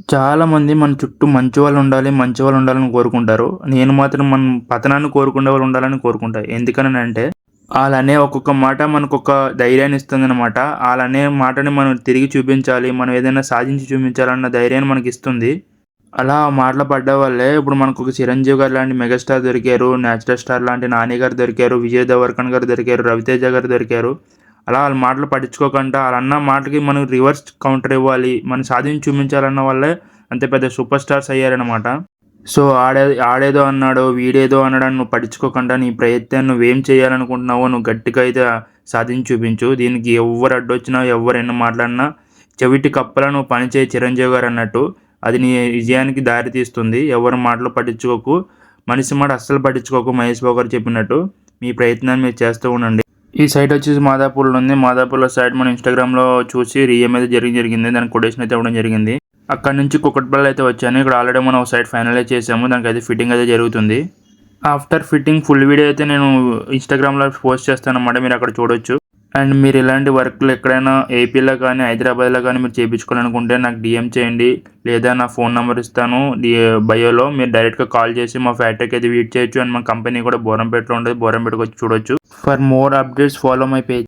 చాలామంది మన చుట్టూ మంచి వాళ్ళు ఉండాలి, మంచి వాళ్ళు ఉండాలని కోరుకుంటారు. నేను మాత్రం మన పతనాన్ని కోరుకునే వాళ్ళు ఉండాలని కోరుకుంటా. ఎందుకనంటే ఆళ్ళనే ఒక్కొక్క మాట మనకొక ధైర్యాన్ని ఇస్తుందనమాట. ఆళ్ళనే మాటని మనం తిరిగి చూపించాలి. మనం ఏదైనా సాధించి చూపించాలన్న ధైర్యాన్ని మనకిస్తుంది. అలా ఆ మాటలు పడ్డ వల్లే ఇప్పుడు మనకొక 'చిరంజీవి' గారు లాంటి మెగాస్టార్ దొరికారు. 'నేచురల్ స్టార్' లాంటి 'నాని' గారు దొరికారు. 'విజయ్ దేవరకొండ' గారు దొరికారు. 'రవితేజ' గారు దొరికారు. అలా ఆళ్ళ మాటలు పట్టించుకోకుండా ఆళ్ళన్న మాటకి మనం రివర్స్ కౌంటర్ ఇవ్వాలి. మనం సాధించి చూపించాలన్న వల్లే అంత పెద్ద సూపర్ స్టార్స్ అయ్యారనమాట. సో, ఆడేదో అన్నాడో, వీడేదో అన్నాడని నువ్వు పట్టించుకోకుండా నీ ప్రయత్నాన్ని నువ్వేం చేయాలనుకుంటున్నావో నువ్వు గట్టిగా అయితే సాధించి చూపించు. దీనికి ఎవ్వరు అడ్డొచ్చినా, ఎవ్వరు ఎన్ని మాట్లాడినా చెవిటి కప్పలా నువ్వు పని చేయి 'చిరంజీవి' గారన్నట్టు. అది నీ విజయానికి దారి తీస్తుంది. ఎవరి మాటలు పట్టించుకోకు. మనిషి మాట అస్సలు పట్టించుకోకు 'మహేష్ బాబు' గారు చెప్పినట్టు. మీ ప్రయత్నాన్ని మీరు చేస్తూ ఉండండి. ఈ సైట్ వచ్చేసి మాదాపూర్‌లో ఉంది. మాదాపూర్‌లో సైట్ మనం ఇన్‌స్టాగ్రామ్‌లో చూసి డీఎం అయితే జరిగింది. దానికి కొటేషన్ అయితే ఇవ్వడం జరిగింది. అక్కడి నుంచి కుకట్పల్లి అయితే వచ్చాను. ఇక్కడ ఆల్రెడీ మనం ఒక సైట్ ఫైనలైజ్ చేసాము. దానికైతే ఫిట్టింగ్ అయితే జరుగుతుంది. ఆఫ్టర్ ఫిట్టింగ్ ఫుల్ వీడియో అయితే నేను ఇన్‌స్టాగ్రామ్‌లో పోస్ట్ చేస్తానన్నమాట. మీరు అక్కడ చూడొచ్చు. అండ్ మీరు ఇలాంటి వర్క్‌లు ఎక్కడైనా ఏపీలో కానీ, హైదరాబాద్‌లో కానీ మీరు చేపించుకోవాలనుకుంటే నాకు డీఎం చేయండి. లేదా నా ఫోన్ నంబర్ ఇస్తాను బయోలో. మీరు డైరెక్ట్‌గా కాల్ చేసి మా ఫ్యాక్టరీకి అయితే విజిట్ చేయొచ్చు. అండ్ మా కంపెనీ కూడా బోరంపేటలో ఉంటుంది. బోరంపేటకి వచ్చి చూడొచ్చు. For more updates follow my page.